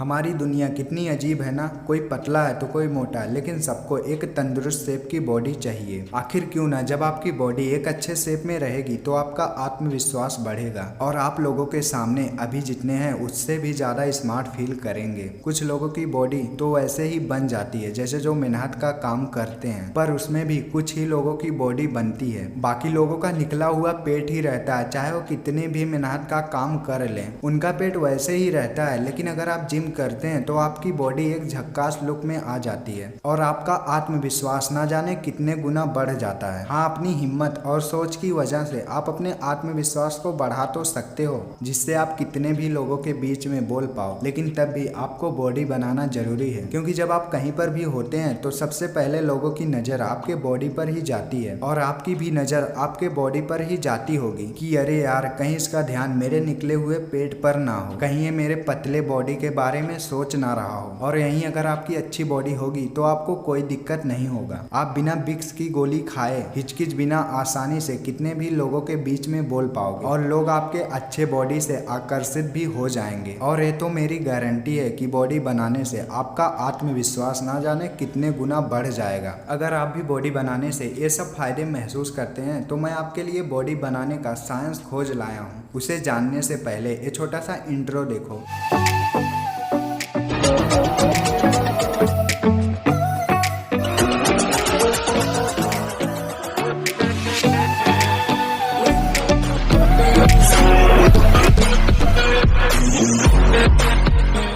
हमारी दुनिया कितनी अजीब है ना। कोई पतला है तो कोई मोटा, लेकिन सबको एक तंदुरुस्त शेप की बॉडी चाहिए। आखिर क्यों ना। जब आपकी बॉडी एक अच्छे शेप में रहेगी तो आपका आत्मविश्वास बढ़ेगा और आप लोगों के सामने अभी जितने हैं उससे भी ज्यादा स्मार्ट फील करेंगे। कुछ लोगों की बॉडी तो ऐसे ही बन जाती है जैसे जो मेहनत का काम करते हैं, पर उसमें भी कुछ ही लोगों की बॉडी बनती है। बाकी लोगों का निकला हुआ पेट ही रहता है, चाहे वो कितने भी मेहनत का काम कर लें, उनका पेट वैसे ही रहता है। लेकिन अगर आप जिम करते हैं तो आपकी बॉडी एक झक्कास लुक में आ जाती है और आपका आत्मविश्वास ना जाने कितने गुना बढ़ जाता है। हाँ, अपनी हिम्मत और सोच की वजह से आप अपने आत्मविश्वास को बढ़ा तो सकते हो, जिससे आप कितने भी लोगों के बीच में बोल पाओ। लेकिन तब भी आपको बॉडी बनाना जरूरी है, क्योंकि जब आप कहीं पर भी होते हैं तो सबसे पहले लोगों की नजर आपके बॉडी पर ही जाती है और आपकी भी नजर आपके बॉडी पर ही जाती होगी कि अरे यार, कहीं इसका ध्यान मेरे निकले हुए पेट पर ना हो, कहीं ये मेरे पतले बॉडी के बारे में सोच ना रहा हो। और यहीं अगर आपकी अच्छी बॉडी होगी तो आपको कोई दिक्कत नहीं होगा। आप बिना विक्स की गोली खाए हिचकिच बिना आसानी से कितने भी लोगों के बीच में बोल पाओगे और लोग आपके अच्छे बॉडी से आकर्षित भी हो जाएंगे। और ये तो मेरी गारंटी है कि बॉडी बनाने से आपका आत्मविश्वास ना जाने कितने गुना बढ़ जाएगा। अगर आप भी बॉडी बनाने से ये सब फायदे महसूस करते हैं तो मैं आपके लिए बॉडी बनाने का साइंस खोज लाया हूँ। उसे जानने से पहले ये छोटा सा इंट्रो देखो।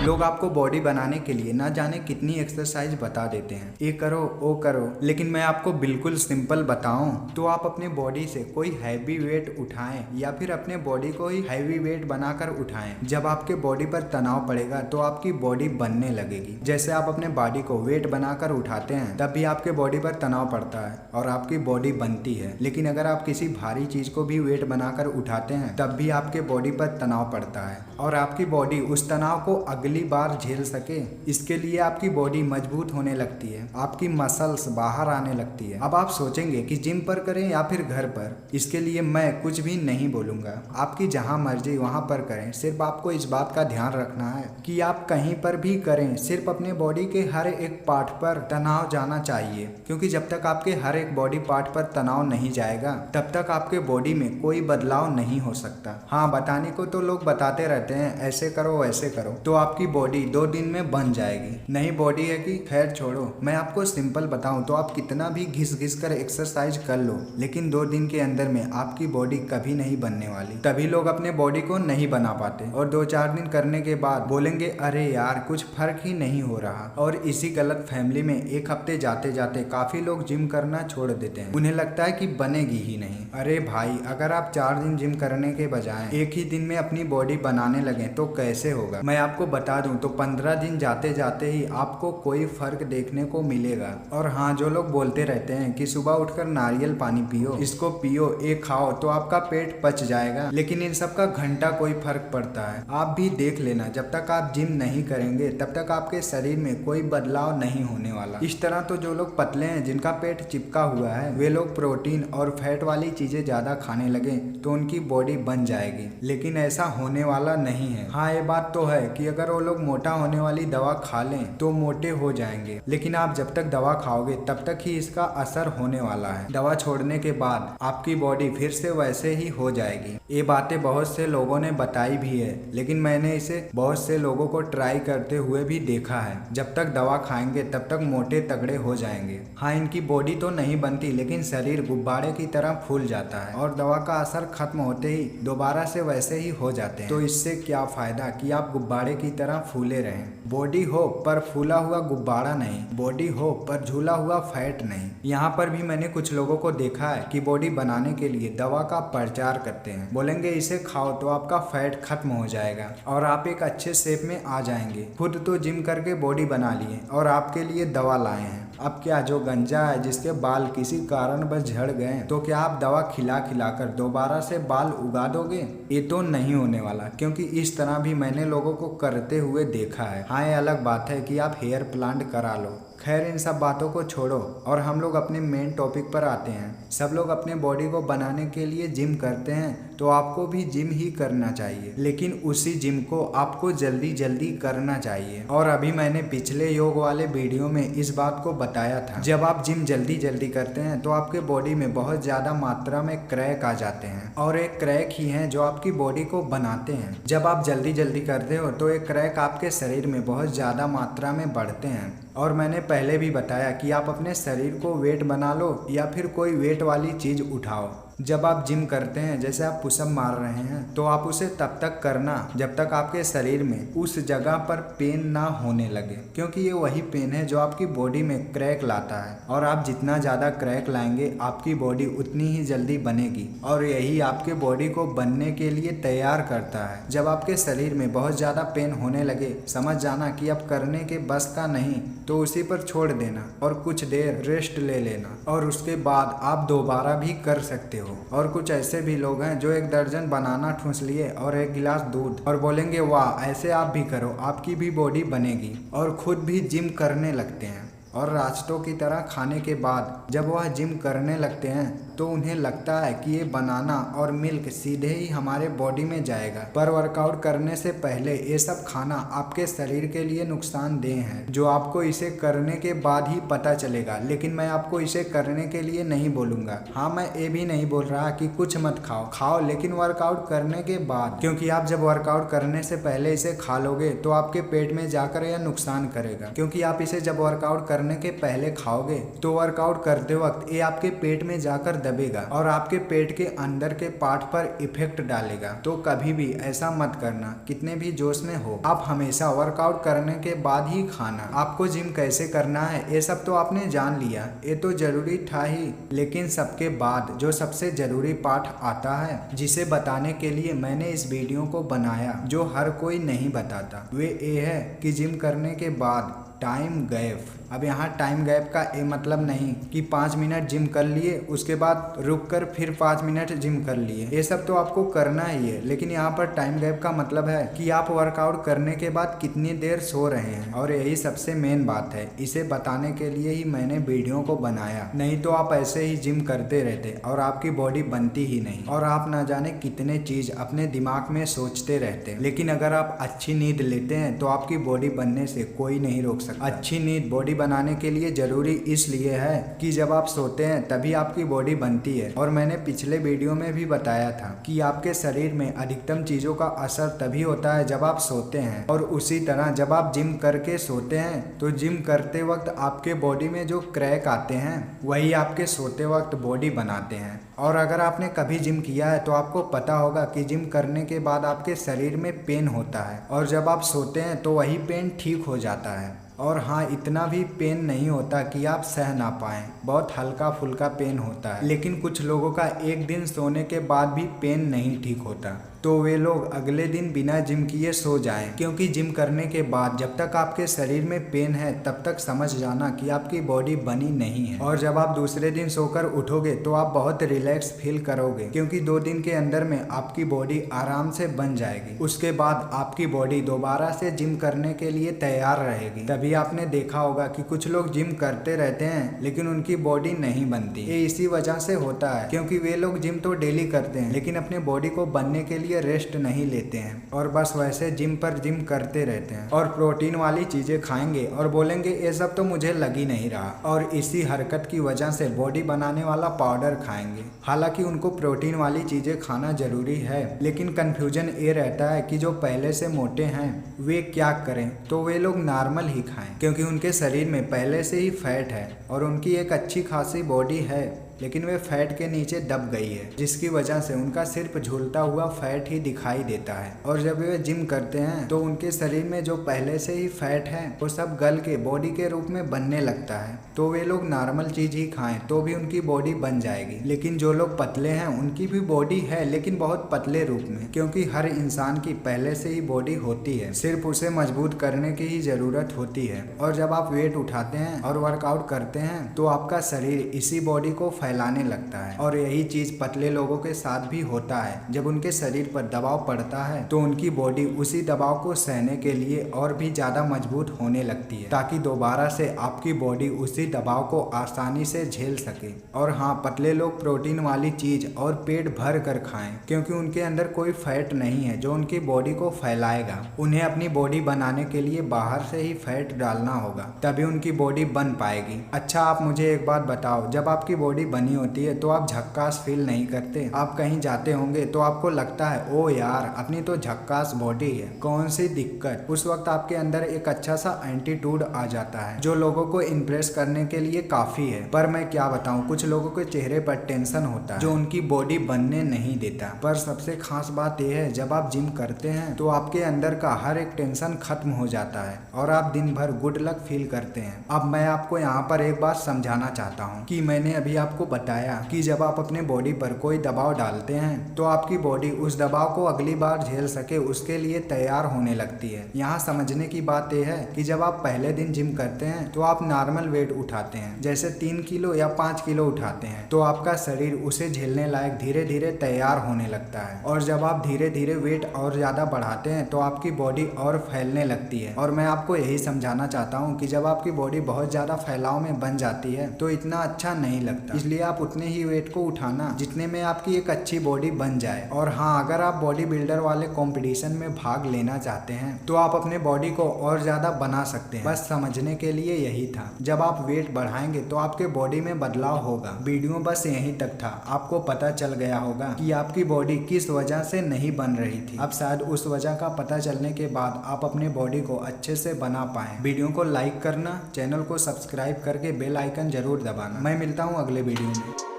लोग आपको बॉडी बनाने के लिए ना जाने कितनी एक्सरसाइज बता देते हैं, ये करो वो करो, लेकिन मैं आपको बिल्कुल सिंपल बताऊं तो आप अपने बॉडी से कोई हैवी वेट उठाएं या फिर अपने बॉडी को ही हैवी वेट बनाकर उठाएं। जब आपके बॉडी पर तनाव पड़ेगा तो आपकी बॉडी बनने लगेगी। जैसे आप अपने बॉडी को वेट बनाकर उठाते हैं तब भी आपके बॉडी पर तनाव पड़ता है और आपकी बॉडी बनती है। लेकिन अगर आप किसी भारी चीज को भी वेट बनाकर उठाते हैं तब भी आपके बॉडी पर तनाव पड़ता है और आपकी बॉडी उस तनाव को अगली बार झेल सके, इसके लिए आपकी बॉडी मजबूत होने लगती है, आपकी मसल्स बाहर आने लगती है। अब आप सोचेंगे कि जिम पर करें या फिर घर पर। इसके लिए मैं कुछ भी नहीं बोलूंगा, आपकी जहां मर्जी वहां पर करें। सिर्फ आपको इस बात का ध्यान रखना है कि आप कहीं पर भी करें, सिर्फ अपने बॉडी के हर एक पार्ट पर तनाव जाना चाहिए, क्योंकि जब तक आपके हर एक बॉडी पार्ट पर तनाव नहीं जाएगा तब तक आपके बॉडी में कोई बदलाव नहीं हो सकता। हाँ, बताने को तो लोग बताते रहते हैं ऐसे करो वैसे करो, तो आपकी बॉडी 2 दिन में बन जाएगी। नहीं बॉडी है कि खैर छोड़ो, मैं आपको सिंपल बताऊं तो आप कितना भी घिस घिस कर एक्सरसाइज कर लो, लेकिन 2 दिन के अंदर में आपकी बॉडी कभी नहीं बनने वाली। तभी लोग अपने बॉडी को नहीं बना पाते और 2-4 दिन करने के बाद बोलेंगे अरे यार कुछ फर्क ही नहीं हो रहा। और इसी गलत फैमिली में 1 हफ्ते जाते जाते काफी लोग जिम करना छोड़ देते हैं। उन्हें लगता है कि बनेगी ही नहीं। अरे भाई, अगर आप 4 दिन जिम करने के बजाय एक ही दिन में अपनी बॉडी बनाने लगे तो कैसे होगा। मैं आपको बता दूं तो 15 दिन जाते जाते ही आपको कोई फर्क देखने को मिलेगा। और हाँ, जो लोग बोलते रहते हैं कि सुबह उठकर नारियल पानी पियो, इसको पियो, ये खाओ तो आपका पेट पच जाएगा, लेकिन इन सब का घंटा कोई फर्क पड़ता है। आप भी देख लेना, जब तक आप जिम नहीं करेंगे तब तक आपके शरीर में कोई बदलाव नहीं होने वाला। इस तरह तो जो लोग पतले हैं, जिनका पेट चिपका हुआ है, वे लोग प्रोटीन और फैट वाली चीजें ज्यादा खाने लगे तो उनकी बॉडी बन जाएगी, लेकिन ऐसा होने वाला नहीं है। हाँ, ये बात तो है कि अगर वो लोग मोटा होने वाली दवा खा लें तो मोटे हो जाएंगे, लेकिन आप जब तक दवा खाओगे तब तक ही इसका असर होने वाला है। दवा छोड़ने के बाद आपकी बॉडी फिर से वैसे ही हो जाएगी। ये बातें बहुत से लोगों ने बताई भी है, लेकिन मैंने इसे बहुत से लोगों को ट्राई करते हुए भी देखा है। जब तक दवा खाएंगे तब तक मोटे तगड़े हो जाएंगे। हाँ, इनकी बॉडी तो नहीं बनती, लेकिन शरीर गुब्बारे की तरह फूल जाता है और दवा का असर खत्म होते ही दोबारा से वैसे ही हो जाते हैं। तो इससे क्या फायदा कि आप गुब्बारे की तरह फूले रहें। बॉडी हो पर फूला हुआ गुब्बारा नहीं, बॉडी हो पर झूला हुआ फैट नहीं। यहाँ पर भी मैंने कुछ लोगों को देखा है कि बॉडी बनाने के लिए दवा का प्रचार करते हैं, बोलेंगे इसे खाओ तो आपका फैट खत्म हो जाएगा और आप एक अच्छे शेप में आ जाएंगे। खुद तो जिम करके बॉडी बना लिए और आपके लिए दवा लाए हैं। अब क्या, जो गंजा है जिसके बाल किसी कारण बस झड़ गए, तो क्या आप दवा खिला खिलाकर दोबारा से बाल उगा दोगे? ये तो नहीं होने वाला, क्योंकि इस तरह भी मैंने लोगों को करते हुए देखा है। हाँ, ये अलग बात है कि आप हेयर प्लांट करा लो, खैर इन सब बातों को छोड़ो और हम लोग अपने मेन टॉपिक पर आते हैं। सब लोग अपने बॉडी को बनाने के लिए जिम करते हैं, तो आपको भी जिम ही करना चाहिए, लेकिन उसी जिम को आपको जल्दी जल्दी करना चाहिए। और अभी मैंने पिछले योग वाले वीडियो में इस बात को बताया था, जब आप जिम जल्दी जल्दी करते हैं तो आपके बॉडी में बहुत ज्यादा मात्रा में क्रैक आ जाते हैं, और एक क्रैक ही है जो आपकी बॉडी को बनाते हैं। जब आप जल्दी जल्दी करते हो तो एक क्रैक आपके शरीर में बहुत ज्यादा मात्रा में बढ़ते हैं। और मैंने पहले भी बताया कि आप अपने शरीर को वेट बना लो या फिर कोई वेट वाली चीज उठाओ। जब आप जिम करते हैं, जैसे आप पुशअप मार रहे हैं, तो आप उसे तब तक करना जब तक आपके शरीर में उस जगह पर पेन ना होने लगे, क्योंकि ये वही पेन है जो आपकी बॉडी में क्रैक लाता है। और आप जितना ज़्यादा क्रैक लाएंगे आपकी बॉडी उतनी ही जल्दी बनेगी, और यही आपके बॉडी को बनने के लिए तैयार करता है। जब आपके शरीर में बहुत ज़्यादा पेन होने लगे, समझ जाना कि अब करने के बस का नहीं, तो उसी पर छोड़ देना और कुछ देर रेस्ट ले लेना, और उसके बाद आप दोबारा भी कर सकते हो। और कुछ ऐसे भी लोग हैं जो 1 दर्जन बनाना ठूंस लिए और 1 गिलास दूध और बोलेंगे वाह ऐसे आप भी करो, आपकी भी बॉडी बनेगी, और खुद भी जिम करने लगते हैं। और रास्तों की तरह खाने के बाद जब वह जिम करने लगते हैं तो उन्हें लगता है कि ये बनाना और मिल्क सीधे ही हमारे बॉडी में जाएगा। पर वर्कआउट करने से पहले ये सब खाना आपके शरीर के लिए नुकसानदेह है, जो आपको इसे करने के बाद ही पता चलेगा। लेकिन मैं आपको इसे करने के लिए नहीं बोलूँगा। हाँ, मैं ये भी नहीं बोल रहा कि कुछ मत खाओ, लेकिन वर्कआउट करने के बाद, क्योंकि आप जब वर्कआउट करने से पहले इसे खा लोगे तो आपके पेट में जाकर यह नुकसान करेगा। क्योंकि आप इसे जब वर्कआउट करने के पहले खाओगे तो वर्कआउट करते वक्त ये आपके पेट में जाकर दबेगा और आपके पेट के अंदर के पार्ट पर इफेक्ट डालेगा। तो कभी भी ऐसा मत करना, कितने भी जोश में हो। आप हमेशा वर्कआउट करने के बाद ही खाना। आपको जिम कैसे करना है ये सब तो आपने जान लिया, ये तो जरूरी था ही, लेकिन सबके बाद जो सबसे जरूरी पार्ट आता है, जिसे बताने के लिए मैंने इस वीडियो को बनाया, जो हर कोई नहीं बताता, वे ये है कि जिम करने के बाद टाइम गैप। अब यहाँ टाइम गैप का ये मतलब नहीं कि 5 मिनट जिम कर लिए उसके बाद रुक कर फिर 5 मिनट जिम कर लिए, ये सब तो आपको करना ही है। लेकिन यहाँ पर टाइम गैप का मतलब है कि आप वर्कआउट करने के बाद कितनी देर सो रहे हैं, और यही सबसे मेन बात है। इसे बताने के लिए ही मैंने वीडियो को बनाया, नहीं तो आप ऐसे ही जिम करते रहते और आपकी बॉडी बनती ही नहीं, और आप ना जाने कितने चीज अपने दिमाग में सोचते रहते। लेकिन अगर आप अच्छी नींद लेते हैं तो आपकी बॉडी बनने से कोई नहीं रोक सकता। अच्छी नींद बॉडी बनाने के लिए जरूरी इसलिए है कि जब आप सोते हैं तभी आपकी बॉडी बनती है। और मैंने पिछले वीडियो में भी बताया था कि आपके शरीर में अधिकतम चीजों का असर तभी होता है जब आप सोते हैं, और उसी तरह जब आप जिम करके सोते हैं तो जिम करते वक्त आपके बॉडी में जो क्रैक आते हैं वही आपके सोते वक्त बॉडी बनाते हैं। और अगर आपने कभी जिम किया है तो आपको पता होगा कि जिम करने के बाद आपके शरीर में पेन होता है, और जब आप सोते हैं तो वही पेन ठीक हो जाता है। और हाँ, इतना भी पेन नहीं होता कि आप सह ना पाएं, बहुत हल्का फुल्का पेन होता है। लेकिन कुछ लोगों का एक दिन सोने के बाद भी पेन नहीं ठीक होता, तो वे लोग अगले दिन बिना जिम किए सो जाएं। क्योंकि जिम करने के बाद जब तक आपके शरीर में पेन है तब तक समझ जाना कि आपकी बॉडी बनी नहीं है, और जब आप दूसरे दिन सोकर उठोगे तो आप बहुत रिलैक्स फील करोगे, क्योंकि 2 दिन के अंदर में आपकी बॉडी आराम से बन जाएगी। उसके बाद आपकी बॉडी दोबारा से जिम करने के लिए तैयार रहेगी। तभी आपने देखा होगा कि कुछ लोग जिम करते रहते हैं लेकिन उनकी बॉडी नहीं बनती। ये इसी वजह से होता है, क्योंकि वे लोग जिम तो डेली करते हैं लेकिन अपने बॉडी को बनने के लिए रेस्ट नहीं लेते हैं, और बस वैसे जिम पर जिम करते रहते हैं और प्रोटीन वाली चीजें खाएंगे और बोलेंगे ये सब तो मुझे लग ही नहीं रहा, और इसी हरकत की वजह से बॉडी बनाने वाला पाउडर खाएंगे। हालांकि उनको प्रोटीन वाली चीजें खाना जरूरी है, लेकिन कंफ्यूजन ये रहता है कि जो पहले से मोटे हैं वे क्या करें, तो वे लोग नॉर्मल ही खाएं, क्योंकि उनके शरीर में पहले से ही फैट है और उनकी एक अच्छी खासी बॉडी है, लेकिन वे फैट के नीचे दब गई है, जिसकी वजह से उनका सिर्फ झूलता हुआ फैट ही दिखाई देता है। और जब वे जिम करते हैं तो उनके शरीर में जो पहले से ही फैट है वो सब गल के बॉडी के रूप में बनने लगता है। तो वे लोग नॉर्मल चीज ही खाएं तो भी उनकी बॉडी बन जाएगी। लेकिन जो लोग पतले हैं उनकी भी बॉडी है, लेकिन बहुत पतले रूप में, क्योंकि हर इंसान की पहले से ही बॉडी होती है, सिर्फ उसे मजबूत करने की ही जरूरत होती है। और जब आप वेट उठाते हैं और वर्कआउट करते हैं तो आपका शरीर इसी बॉडी को फैलाने लगता है। और यही चीज पतले लोगों के साथ भी होता है। जब उनके शरीर पर दबाव पड़ता है तो उनकी बॉडी उसी दबाव को सहने के लिए और भी ज्यादा मजबूत होने लगती है, ताकि दोबारा से आपकी बॉडी उसी दबाव को आसानी से झेल सके। और हाँ, पतले लोग प्रोटीन वाली चीज और पेट भर कर खाएं, क्योंकि उनके अंदर कोई फैट नहीं है जो उनकी बॉडी को फैलाएगा। उन्हें अपनी बॉडी बनाने के लिए बाहर से ही फैट डालना होगा, तभी उनकी बॉडी बन पाएगी। अच्छा, आप मुझे एक बात बताओ, जब आपकी बॉडी बनी होती है तो आप झक्कास फील नहीं करते? आप कहीं जाते होंगे तो आपको लगता है ओ यार, अपनी तो झक्कास बॉडी है, कौन सी दिक्कत। उस वक्त आपके अंदर एक अच्छा सा एटीट्यूड आ जाता है जो लोगों को इम्प्रेस करने के लिए काफी है। पर मैं क्या बताऊं, कुछ लोगों के चेहरे पर टेंशन होता है जो उनकी बॉडी बनने नहीं देता। पर सबसे खास बात यह है, जब आप जिम करते हैं तो आपके अंदर का हर एक टेंशन खत्म हो जाता है और आप दिन भर गुड लक फील करते हैं। अब मैं आपको यहाँ पर एक बात समझाना चाहता हूँ कि मैंने अभी आपको बताया कि जब आप अपने बॉडी पर कोई दबाव डालते हैं तो आपकी बॉडी उस दबाव को अगली बार झेल सके उसके लिए तैयार होने लगती है। यहाँ समझने की बात यह है कि जब आप पहले दिन जिम करते हैं तो आप नॉर्मल वेट उठाते हैं, जैसे 3 किलो या 5 किलो उठाते हैं, तो आपका शरीर उसे झेलने लायक धीरे धीरे तैयार होने लगता है। और जब आप धीरे धीरे वेट और ज्यादा बढ़ाते हैं तो आपकी बॉडी और फैलने लगती है। और मैं आपको यही समझाना चाहता हूँ कि जब आपकी बॉडी बहुत ज्यादा फैलाव में बन जाती है तो इतना अच्छा नहीं लगता। इसलिए आप उतने ही वेट को उठाना जितने में आपकी एक अच्छी बॉडी बन जाए। और हाँ, अगर आप बॉडी बिल्डर वाले कंपटीशन में भाग लेना चाहते हैं तो आप अपने बॉडी को और ज्यादा बना सकते हैं। बस समझने के लिए यही था। जब आप वेट बढ़ाएंगे तो आपके बॉडी में बदलाव होगा। वीडियो बस यहीं तक था। आपको पता चल गया होगा कि आपकी बॉडी किस वजह से नहीं बन रही थी। अब शायद उस वजह का पता चलने के बाद आप अपने बॉडी को अच्छे से बना पाए। वीडियो को लाइक करना, चैनल को सब्सक्राइब करके बेल आइकन जरूर दबाना। मैं मिलता हूँ अगले वीडियो में।